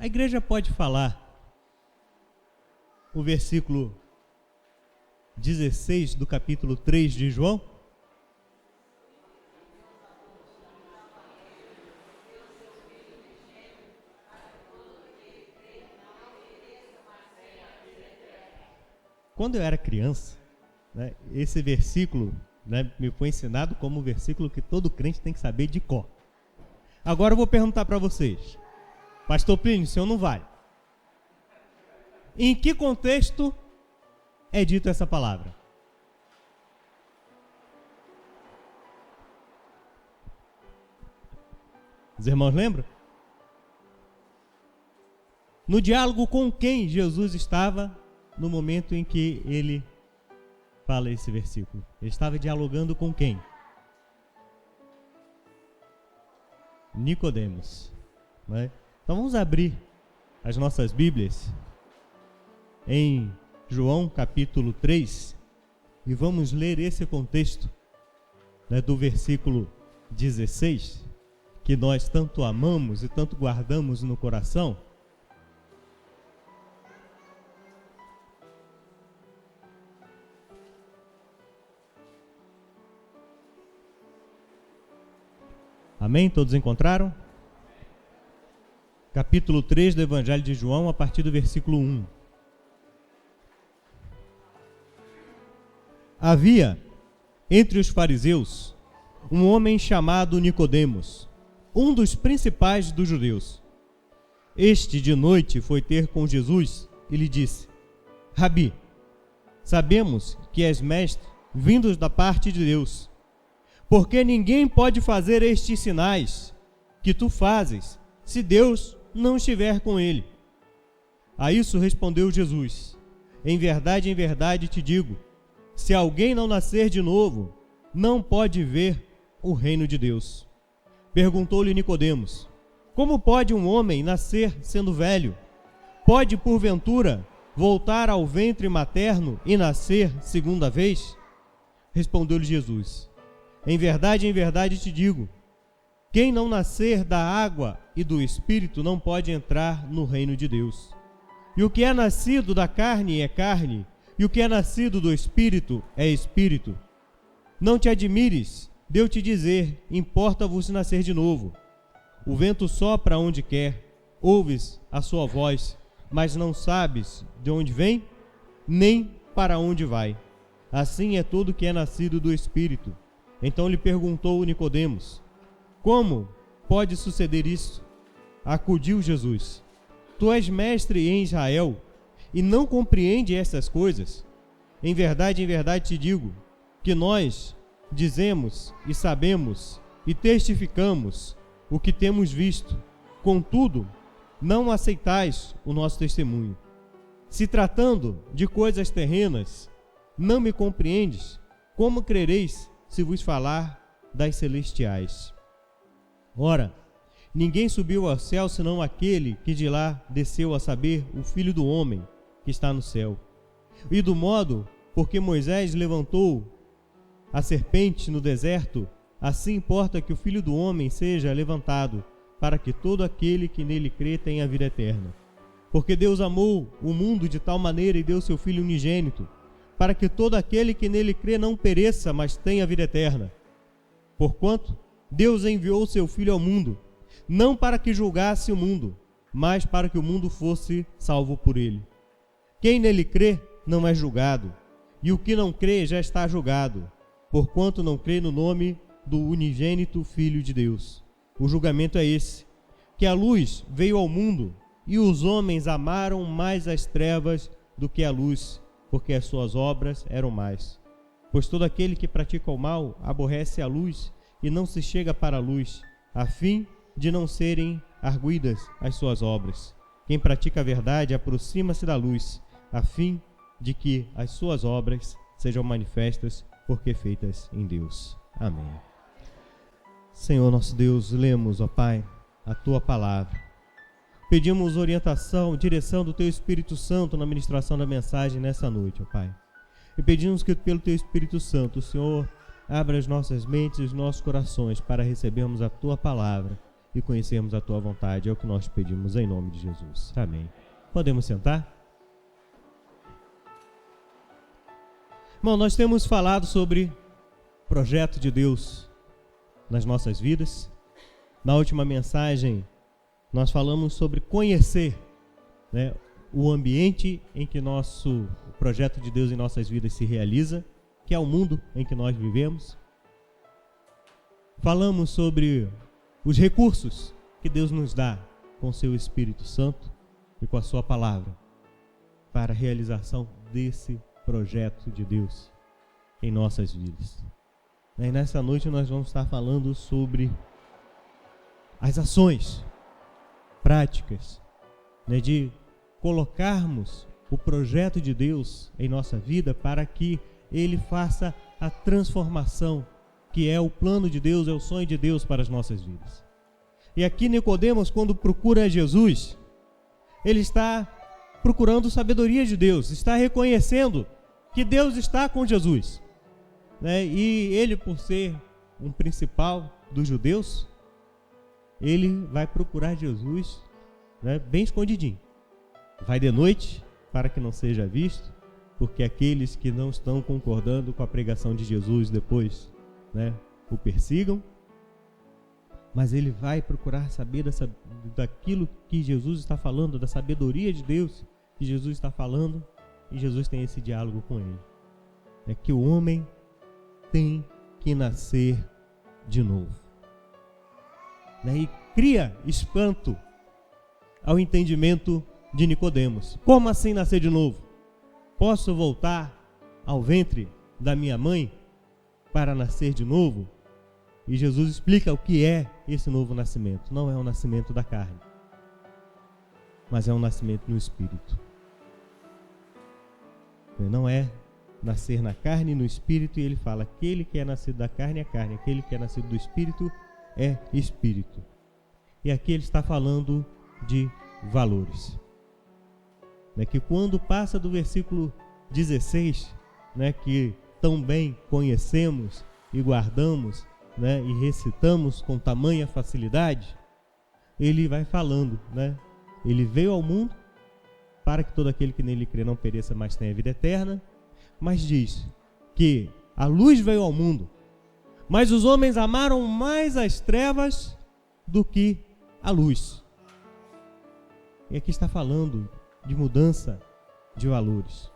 A igreja pode falar o versículo 16 do capítulo 3 de João? Quando eu era criança, né, esse versículo, né, me foi ensinado como um versículo que todo crente tem que saber de cor. Agora eu vou perguntar para vocês. Pastor Plínio, o senhor não vai. Em que contexto é dito essa palavra? Os irmãos lembram? No diálogo com quem Jesus estava no momento em que ele fala esse versículo? Ele estava dialogando com quem? Nicodemos, né? Então vamos abrir as nossas Bíblias em João capítulo 3 e vamos ler esse contexto, né, do versículo 16, que nós tanto amamos e tanto guardamos no coração. Amém? Todos encontraram? Capítulo 3 do Evangelho de João, a partir do versículo 1. Havia entre os fariseus um homem chamado Nicodemos, um dos principais dos judeus. Este de noite foi ter com Jesus e lhe disse: Rabi, sabemos que és mestre vindos da parte de Deus, porque ninguém pode fazer estes sinais que tu fazes se Deus não estiver com ele. A isso respondeu Jesus: em verdade te digo, se alguém não nascer de novo, não pode ver o reino de Deus. Perguntou-lhe Nicodemos: como pode um homem nascer sendo velho? Pode, porventura, voltar ao ventre materno e nascer segunda vez? Respondeu-lhe Jesus: em verdade te digo, quem não nascer da água e do Espírito não pode entrar no reino de Deus. E o que é nascido da carne é carne, e o que é nascido do Espírito é Espírito. Não te admires de eu te dizer, importa-vos nascer de novo. O vento sopra onde quer, ouves a sua voz, mas não sabes de onde vem, nem para onde vai. Assim é todo que é nascido do Espírito. Então lhe perguntou Nicodemos: como pode suceder isso? Acudiu Jesus: tu és mestre em Israel e não compreende estas coisas? Em verdade te digo, que nós dizemos e sabemos e testificamos o que temos visto, contudo, não aceitais o nosso testemunho. Se tratando de coisas terrenas, não me compreendes, como crereis se vos falar das celestiais? Ora, ninguém subiu ao céu senão aquele que de lá desceu, a saber, o Filho do Homem que está no céu. E do modo porque Moisés levantou a serpente no deserto, assim importa que o Filho do Homem seja levantado, para que todo aquele que nele crê tenha vida eterna. Porque Deus amou o mundo de tal maneira e deu seu Filho unigênito, para que todo aquele que nele crê não pereça, mas tenha vida eterna. Porquanto Deus enviou seu Filho ao mundo, não para que julgasse o mundo, mas para que o mundo fosse salvo por ele. Quem nele crê não é julgado, e o que não crê já está julgado, porquanto não crê no nome do unigênito Filho de Deus. O julgamento é esse, que a luz veio ao mundo, e os homens amaram mais as trevas do que a luz, porque as suas obras eram más. Pois todo aquele que pratica o mal aborrece a luz e não se chega para a luz, a fim de não serem arguidas as suas obras. Quem pratica a verdade aproxima-se da luz, a fim de que as suas obras sejam manifestas, porque feitas em Deus. Amém. Senhor nosso Deus, lemos, ó Pai, a Tua palavra. Pedimos orientação, direção do Teu Espírito Santo na ministração da mensagem nessa noite, ó Pai. E pedimos que pelo Teu Espírito Santo, o Senhor abra as nossas mentes e os nossos corações para recebermos a Tua palavra e conhecermos a Tua vontade. É o que nós pedimos em nome de Jesus. Amém. Podemos sentar? Bom, nós temos falado sobre o projeto de Deus nas nossas vidas. Na última mensagem, nós falamos sobre conhecer, né, o ambiente em que o projeto de Deus em nossas vidas se realiza, que é o mundo em que nós vivemos. Falamos sobre os recursos que Deus nos dá com o seu Espírito Santo e com a sua palavra para a realização desse projeto de Deus em nossas vidas. E nessa noite nós vamos estar falando sobre as ações práticas, né, de colocarmos o projeto de Deus em nossa vida para que Ele faça a transformação que é o plano de Deus, é o sonho de Deus para as nossas vidas. E aqui Nicodemos, quando procura Jesus, ele está procurando sabedoria de Deus, está reconhecendo que Deus está com Jesus, né? E ele, por ser um principal dos judeus, ele vai procurar Jesus, né, bem escondidinho. Vai de noite para que não seja visto, porque aqueles que não estão concordando com a pregação de Jesus depois, né, o persigam. Mas ele vai procurar saber daquilo que Jesus está falando, da sabedoria de Deus que Jesus está falando, e Jesus tem esse diálogo com ele. É que o homem tem que nascer de novo, né? E cria espanto ao entendimento de Nicodemos. Como assim nascer de novo? Posso voltar ao ventre da minha mãe para nascer de novo? E Jesus explica o que é esse novo nascimento. Não é um nascimento da carne, mas é um nascimento no Espírito. Não é nascer na carne e no Espírito, e ele fala: aquele que é nascido da carne é carne, aquele que é nascido do Espírito é Espírito. E aqui ele está falando de valores. Né, que quando passa do versículo 16, né, que tão bem conhecemos e guardamos, né, e recitamos com tamanha facilidade, ele vai falando, né, ele veio ao mundo para que todo aquele que nele crê não pereça, mas tenha vida eterna, mas diz que a luz veio ao mundo, mas os homens amaram mais as trevas do que a luz. E aqui está falando de mudança de valores.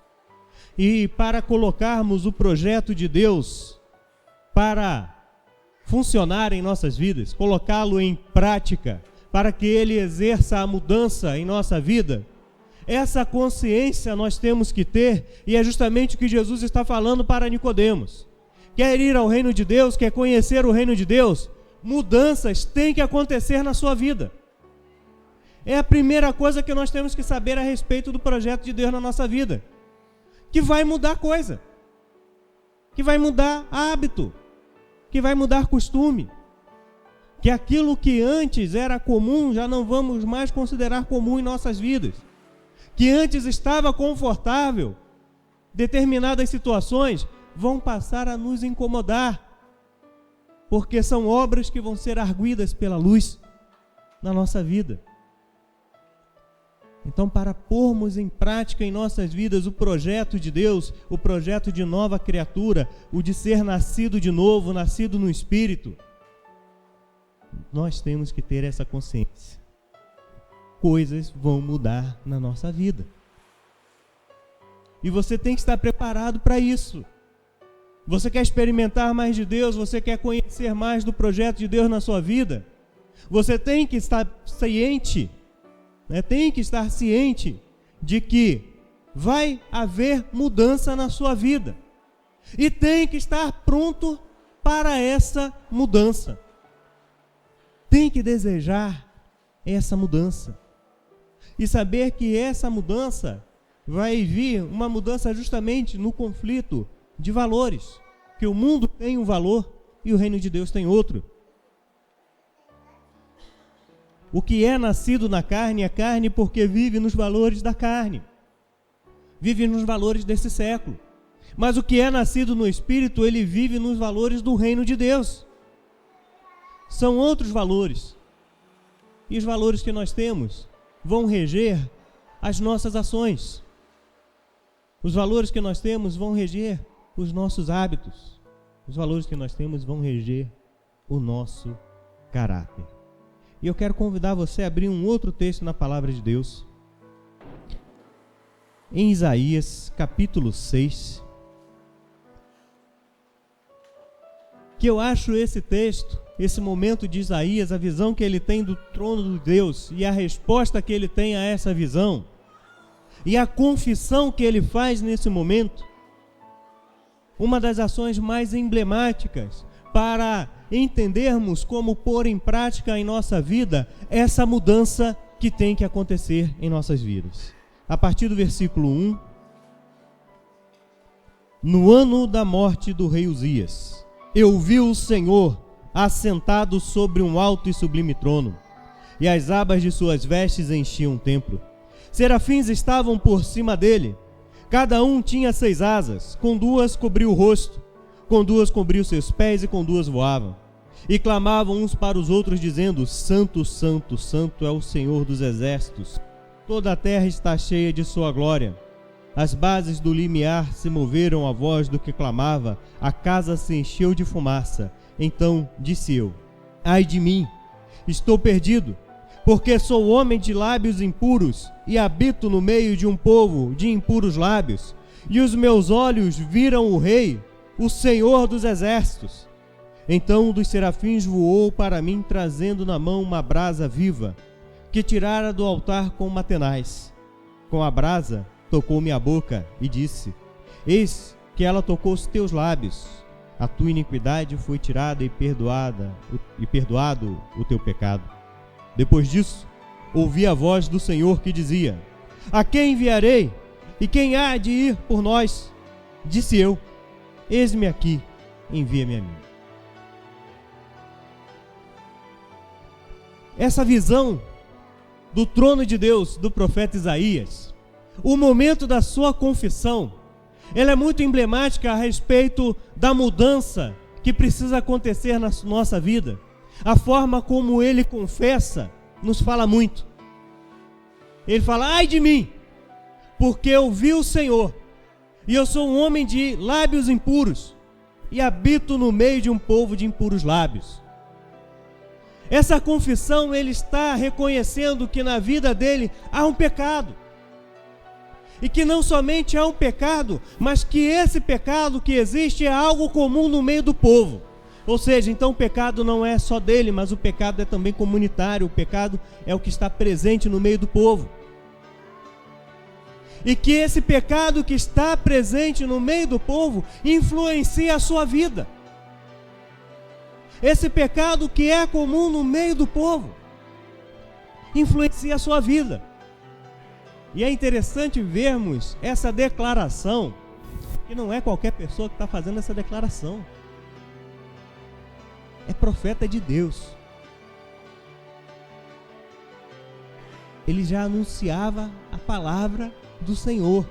E para colocarmos o projeto de Deus para funcionar em nossas vidas, colocá-lo em prática, para que ele exerça a mudança em nossa vida, essa consciência nós temos que ter, e é justamente o que Jesus está falando para Nicodemos. Quer ir ao reino de Deus, quer conhecer o reino de Deus, mudanças têm que acontecer na sua vida. É a primeira coisa que nós temos que saber a respeito do projeto de Deus na nossa vida, que vai mudar coisa, que vai mudar hábito, que vai mudar costume, que aquilo que antes era comum já não vamos mais considerar comum em nossas vidas, que antes estava confortável, determinadas situações vão passar a nos incomodar, porque são obras que vão ser arguidas pela luz na nossa vida. Então, para pormos em prática em nossas vidas o projeto de Deus, o projeto de nova criatura, o de ser nascido de novo, nascido no Espírito, nós temos que ter essa consciência. Coisas vão mudar na nossa vida. E você tem que estar preparado para isso. Você quer experimentar mais de Deus, você quer conhecer mais do projeto de Deus na sua vida, você tem que estar ciente, tem que estar ciente de que vai haver mudança na sua vida. E tem que estar pronto para essa mudança. Tem que desejar essa mudança. E saber que essa mudança vai vir, uma mudança justamente no conflito de valores. Que o mundo tem um valor e o reino de Deus tem outro. O que é nascido na carne é carne porque vive nos valores da carne, vive nos valores desse século. Mas o que é nascido no Espírito, ele vive nos valores do reino de Deus. São outros valores. e os valores que nós temos vão reger as nossas ações. Os valores que nós temos vão reger os nossos hábitos. Os valores que nós temos vão reger o nosso caráter. E eu quero convidar você a abrir um outro texto na palavra de Deus. Em Isaías, capítulo 6. Que eu acho esse texto, esse momento de Isaías, a visão que ele tem do trono de Deus e a resposta que ele tem a essa visão, e a confissão que ele faz nesse momento, uma das ações mais emblemáticas para entendermos como pôr em prática em nossa vida essa mudança que tem que acontecer em nossas vidas. A partir do versículo 1, no ano da morte do rei Uzias, eu vi o Senhor assentado sobre um alto e sublime trono, e as abas de suas vestes enchiam o templo. Serafins estavam por cima dele, cada um tinha 6 asas, com 2 cobriu o rosto, com 2 cobriu seus pés e com 2 voavam. E clamavam uns para os outros, dizendo: Santo, Santo, Santo é o Senhor dos exércitos, toda a terra está cheia de sua glória. As bases do limiar se moveram à voz do que clamava, a casa se encheu de fumaça. Então disse eu: ai de mim, estou perdido, porque sou homem de lábios impuros e habito no meio de um povo de impuros lábios, e os meus olhos viram o Rei, o Senhor dos exércitos. Então um dos serafins voou para mim, trazendo na mão uma brasa viva, que tirara do altar com uma tenaz. Com a brasa tocou-me a boca e disse: eis que ela tocou os teus lábios, a tua iniquidade foi tirada e perdoado o teu pecado. Depois disso, ouvi a voz do Senhor que dizia: a quem enviarei? E quem há de ir por nós? Disse eu: eis-me aqui, envia-me a mim. Essa visão do trono de Deus do profeta Isaías, o momento da sua confissão, ela é muito emblemática a respeito da mudança que precisa acontecer na nossa vida. A forma como ele confessa nos fala muito. Ele fala: ai de mim, porque eu vi o Senhor, e eu sou um homem de lábios impuros, e habito no meio de um povo de impuros lábios. Essa confissão, ele está reconhecendo que na vida dele há um pecado. E que não somente há um pecado, mas que esse pecado que existe é algo comum no meio do povo. Ou seja, então o pecado não é só dele, mas o pecado é também comunitário. O pecado é o que está presente no meio do povo. E que esse pecado que está presente no meio do povo influencia a sua vida. Esse pecado que é comum no meio do povo influencia a sua vida. E é interessante vermos essa declaração, que não é qualquer pessoa que está fazendo essa declaração. É profeta de Deus. Ele já anunciava a palavra do Senhor.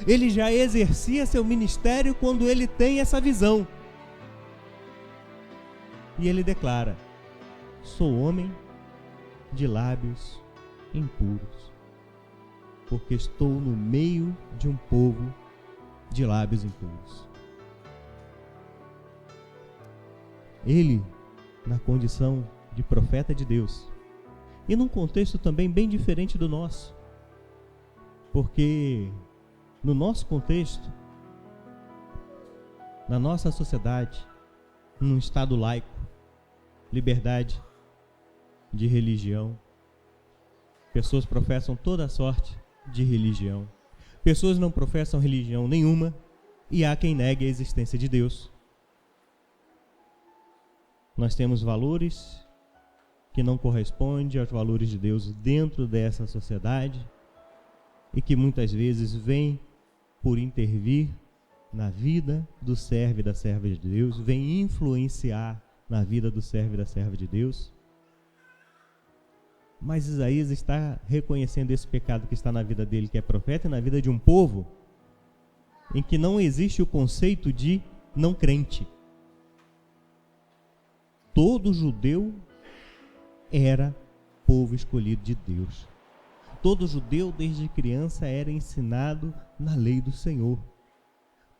Ele já exercia seu ministério quando ele tem essa visão. E ele declara: sou homem de lábios impuros, porque estou no meio de um povo de lábios impuros. Ele, na condição de profeta de Deus, e num contexto também bem diferente do nosso, porque no nosso contexto, na nossa sociedade, num estado laico, liberdade de religião, pessoas professam toda sorte de religião, pessoas não professam religião nenhuma, e há quem negue a existência de Deus. Nós temos valores que não correspondem aos valores de Deus dentro dessa sociedade e que muitas vezes vêm por intervir na vida do servo e da serva de Deus, vêm influenciar na vida do servo e da serva de Deus. Mas Isaías está reconhecendo esse pecado que está na vida dele, que é profeta, e na vida de um povo em que não existe o conceito de não crente. Todo judeu era povo escolhido de Deus. Todo judeu, desde criança, era ensinado na lei do Senhor.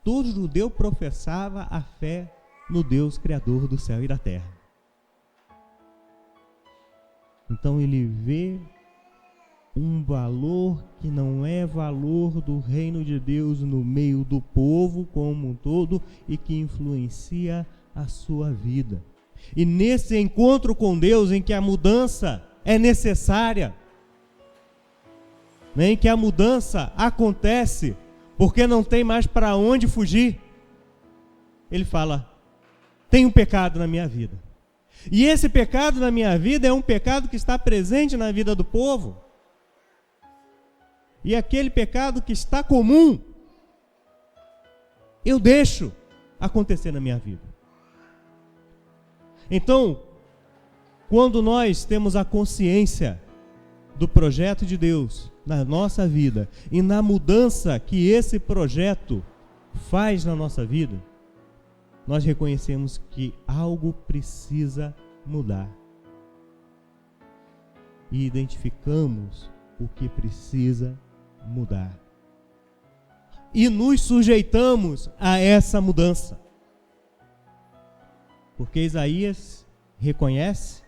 Todo judeu professava a fé no Deus Criador do céu e da terra. Então ele vê um valor que não é valor do reino de Deus no meio do povo como um todo e que influencia a sua vida. E nesse encontro com Deus, em que a mudança é necessária, em que a mudança acontece porque não tem mais para onde fugir, ele fala: tem um pecado na minha vida. E esse pecado na minha vida é um pecado que está presente na vida do povo. E aquele pecado que está comum, eu deixo acontecer na minha vida. Então, quando nós temos a consciência do projeto de Deus na nossa vida e na mudança que esse projeto faz na nossa vida, nós reconhecemos que algo precisa mudar. E identificamos o que precisa mudar. E nos sujeitamos a essa mudança. Porque Isaías reconhece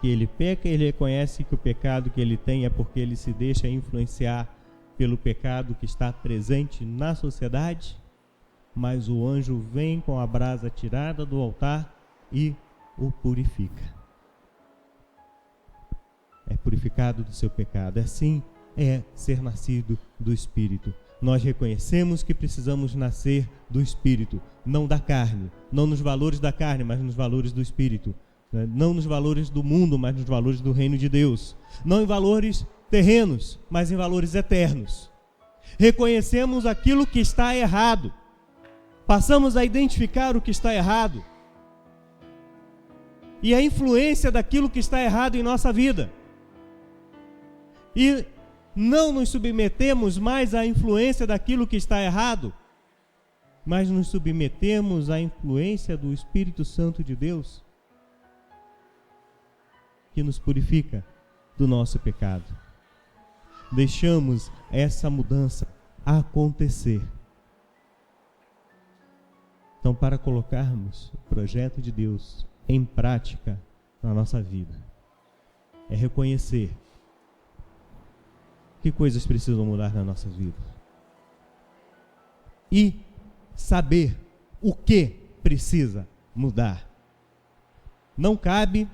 que ele peca, ele reconhece que o pecado que ele tem é porque ele se deixa influenciar pelo pecado que está presente na sociedade, mas o anjo vem com a brasa tirada do altar e o purifica. É purificado do seu pecado. Assim é ser nascido do Espírito. Nós reconhecemos que precisamos nascer do Espírito, não da carne, não nos valores da carne, mas nos valores do Espírito. Não nos valores do mundo, mas nos valores do reino de Deus. Não em valores terrenos, mas em valores eternos. Reconhecemos aquilo que está errado. Passamos a identificar o que está errado. E a influência daquilo que está errado em nossa vida. E não nos submetemos mais à influência daquilo que está errado, mas nos submetemos à influência do Espírito Santo de Deus, que nos purifica do nosso pecado. Deixamos essa mudança acontecer. Então, para colocarmos o projeto de Deus em prática na nossa vida, é reconhecer que coisas precisam mudar na nossa vida e saber o que precisa mudar. Não cabe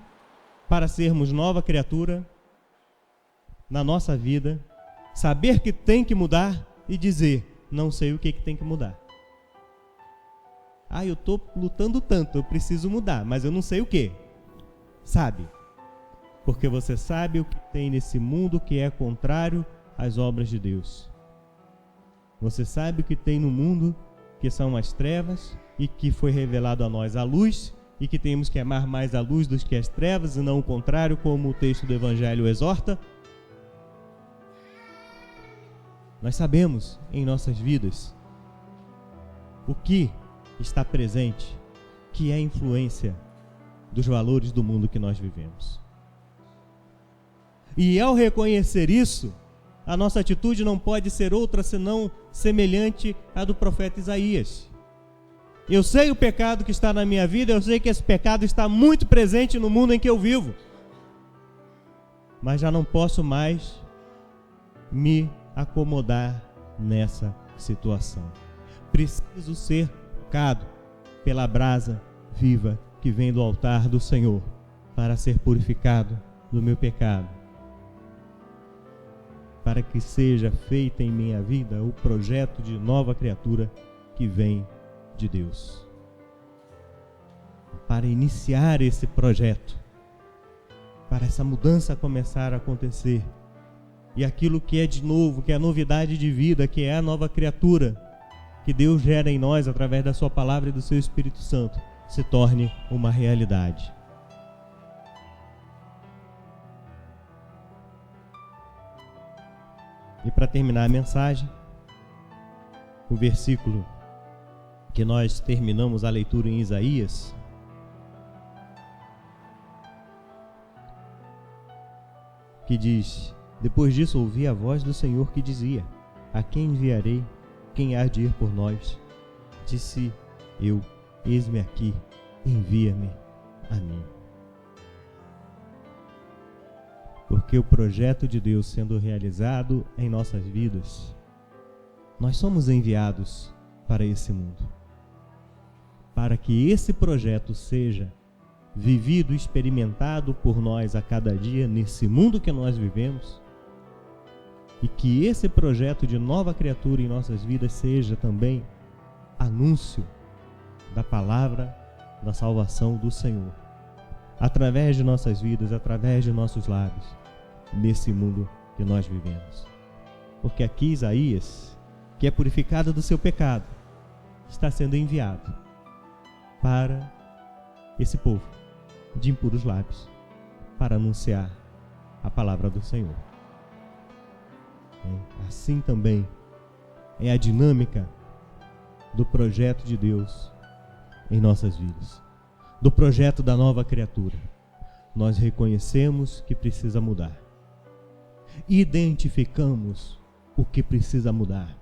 para sermos nova criatura na nossa vida saber que tem que mudar e dizer: não sei o que tem que mudar. Eu estou lutando tanto, eu preciso mudar, mas eu não sei o que. Sabe? Porque você sabe o que tem nesse mundo que é contrário às obras de Deus. Você sabe o que tem no mundo que são as trevas e que foi revelado a nós a luz, e que temos que amar mais a luz do que as trevas e não o contrário, como o texto do Evangelho exorta. Nós sabemos em nossas vidas o que está presente, que é a influência dos valores do mundo que nós vivemos. E ao reconhecer isso, a nossa atitude não pode ser outra senão semelhante à do profeta Isaías. Eu sei o pecado que está na minha vida, eu sei que esse pecado está muito presente no mundo em que eu vivo, mas já não posso mais me acomodar nessa situação. Preciso ser tocado pela brasa viva que vem do altar do Senhor para ser purificado do meu pecado, para que seja feita em minha vida o projeto de nova criatura que vem de Deus. Para iniciar esse projeto, para essa mudança começar a acontecer, e aquilo que é de novo, que é a novidade de vida, que é a nova criatura que Deus gera em nós através da sua palavra e do seu Espírito Santo, se torne uma realidade. E para terminar a mensagem, o versículo que nós terminamos a leitura em Isaías, que diz: depois disso ouvi a voz do Senhor que dizia: a quem enviarei? Quem há de ir por nós? Disse eu: eis-me aqui, envia-me a mim. Porque o projeto de Deus sendo realizado em nossas vidas, nós somos enviados para esse mundo, para que esse projeto seja vivido, experimentado por nós a cada dia nesse mundo que nós vivemos, e que esse projeto de nova criatura em nossas vidas seja também anúncio da palavra da salvação do Senhor, através de nossas vidas, através de nossos lábios, nesse mundo que nós vivemos. Porque aqui Isaías, que é purificado do seu pecado, está sendo enviado para esse povo de impuros lábios, para anunciar a palavra do Senhor. Assim também é a dinâmica do projeto de Deus em nossas vidas, do projeto da nova criatura. Nós reconhecemos que precisa mudar, identificamos o que precisa mudar,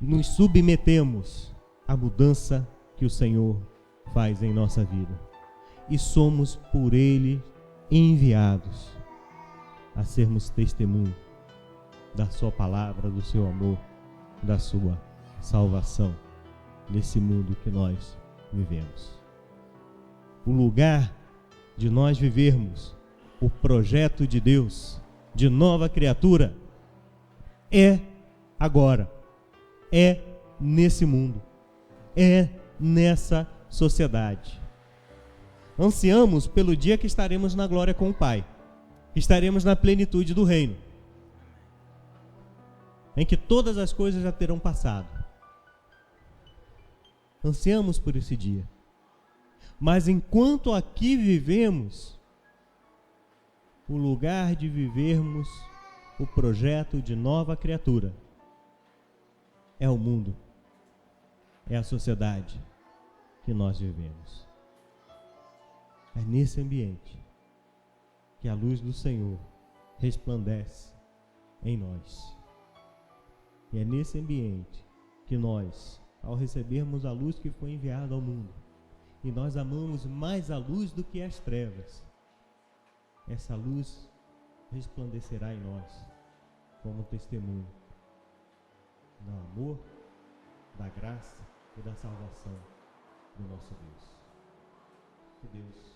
nos submetemos à mudança que o Senhor faz em nossa vida e somos por Ele enviados a sermos testemunho da sua palavra, do seu amor, da sua salvação nesse mundo que nós vivemos. O lugar de nós vivermos o projeto de Deus de nova criatura é agora, é nesse mundo, é nessa sociedade. Ansiamos pelo dia que estaremos na glória com o Pai, que estaremos na plenitude do reino, em que todas as coisas já terão passado. Ansiamos por esse dia. Mas enquanto aqui vivemos, o lugar de vivermos o projeto de nova criatura é o mundo, é a sociedade que nós vivemos. É nesse ambiente que a luz do Senhor resplandece em nós. E é nesse ambiente que nós, ao recebermos a luz que foi enviada ao mundo, e nós amamos mais a luz do que as trevas, essa luz resplandecerá em nós como testemunho do amor, da graça e da salvação do nosso Deus. Que Deus